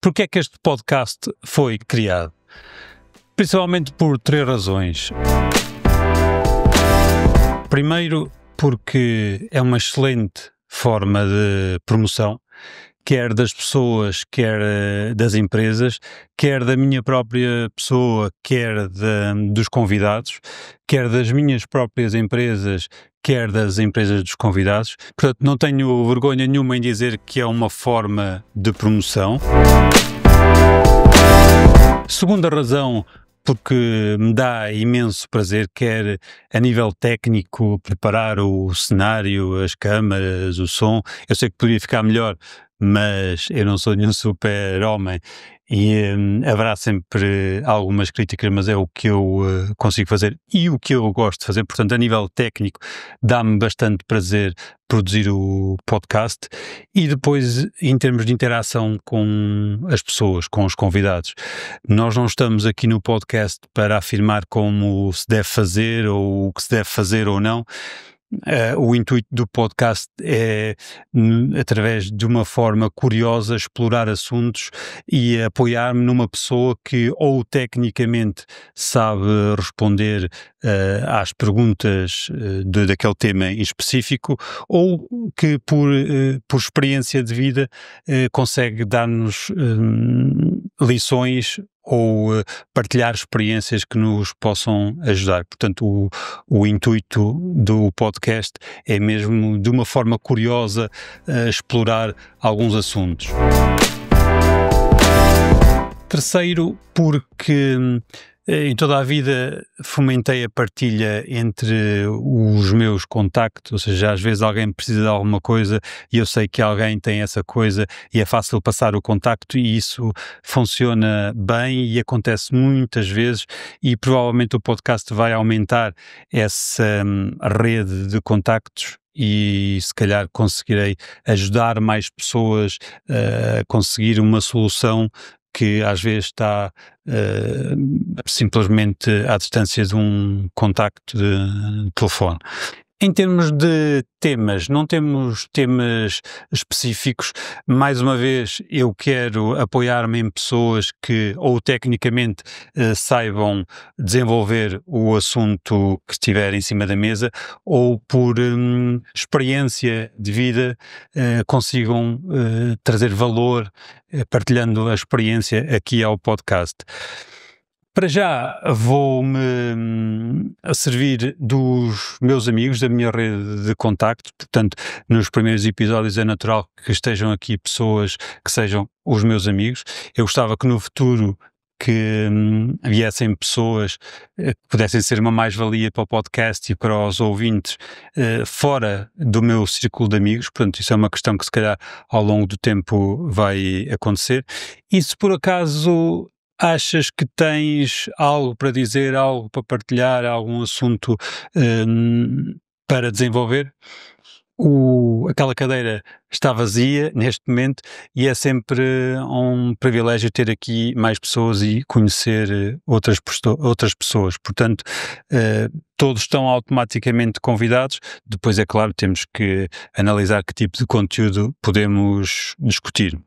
Porque é que este podcast foi criado? Principalmente por 3 razões. Primeiro, porque é uma excelente forma de promoção, quer das pessoas, quer das empresas, quer da minha própria pessoa, quer dos convidados, quer das minhas próprias empresas, quer das empresas dos convidados. Portanto, não tenho vergonha nenhuma em dizer que é uma forma de promoção. Segunda razão, porque me dá imenso prazer, quer a nível técnico, preparar o cenário, as câmaras, o som. Eu sei que poderia ficar melhor, mas eu não sou nenhum super-homem e haverá sempre algumas críticas, mas é o que eu consigo fazer e o que eu gosto de fazer. Portanto, a nível técnico, dá-me bastante prazer produzir o podcast. E depois, em termos de interação com as pessoas, com os convidados, nós não estamos aqui no podcast para afirmar como se deve fazer ou o que se deve fazer ou não. O intuito do podcast é, através de uma forma curiosa, explorar assuntos e apoiar-me numa pessoa que ou tecnicamente sabe responder às perguntas daquele tema em específico, ou que por experiência de vida consegue dar-nos lições ou partilhar experiências que nos possam ajudar. Portanto, o intuito do podcast é mesmo, de uma forma curiosa, explorar alguns assuntos. Terceiro, porque em toda a vida fomentei a partilha entre os meus contactos, ou seja, às vezes alguém precisa de alguma coisa e eu sei que alguém tem essa coisa e é fácil passar o contacto, e isso funciona bem e acontece muitas vezes, e provavelmente o podcast vai aumentar essa rede de contactos e se calhar conseguirei ajudar mais pessoas a conseguir uma solução que às vezes está simplesmente à distância de um contacto de telefone. Em termos de temas, não temos temas específicos. Mais uma vez, eu quero apoiar-me em pessoas que ou tecnicamente saibam desenvolver o assunto que estiver em cima da mesa, ou por experiência de vida consigam trazer valor partilhando a experiência aqui ao podcast. Para já vou-me servir dos meus amigos, da minha rede de contacto. Portanto, nos primeiros episódios é natural que estejam aqui pessoas que sejam os meus amigos. Eu gostava que no futuro que viessem pessoas que pudessem ser uma mais-valia para o podcast e para os ouvintes fora do meu círculo de amigos. Portanto, isso é uma questão que se calhar ao longo do tempo vai acontecer. E se por acaso achas que tens algo para dizer, algo para partilhar, algum assunto para desenvolver, aquela cadeira está vazia neste momento e é sempre um privilégio ter aqui mais pessoas e conhecer outras pessoas. Portanto, todos estão automaticamente convidados. Depois, é claro, temos que analisar que tipo de conteúdo podemos discutir.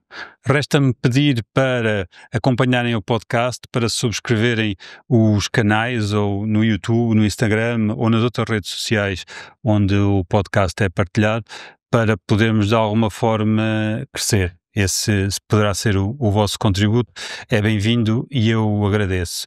Resta-me pedir para acompanharem o podcast, para subscreverem os canais, ou no YouTube, no Instagram ou nas outras redes sociais onde o podcast é partilhado, para podermos de alguma forma crescer. Esse poderá ser o vosso contributo, é bem-vindo e eu agradeço.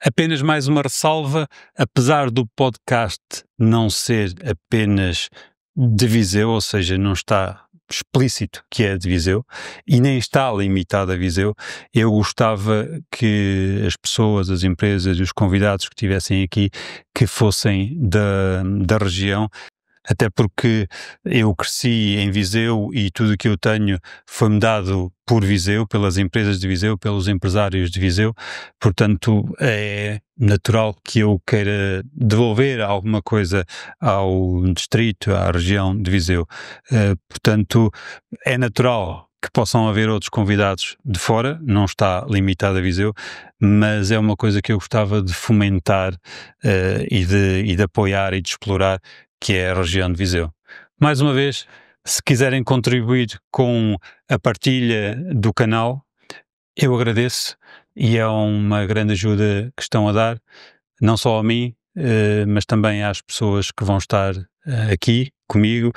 Apenas mais uma ressalva: apesar do podcast não ser apenas de Viseu, ou seja, não está explícito que é de Viseu e nem está limitado a Viseu, eu gostava que as pessoas, as empresas e os convidados que estivessem aqui que fossem da região, até porque eu cresci em Viseu e tudo o que eu tenho foi-me dado por Viseu, pelas empresas de Viseu, pelos empresários de Viseu. Portanto, é natural que eu queira devolver alguma coisa ao distrito, à região de Viseu. Portanto, é natural que possam haver outros convidados de fora, não está limitado a Viseu, mas é uma coisa que eu gostava de fomentar e de apoiar e de explorar, que é a região de Viseu. Mais uma vez, se quiserem contribuir com a partilha do canal, Eu agradeço e é uma grande ajuda que estão a dar, não só a mim, mas também às pessoas que vão estar aqui comigo,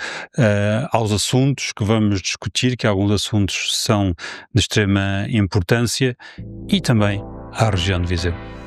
aos assuntos que vamos discutir, que alguns assuntos são de extrema importância, e também à região de Viseu.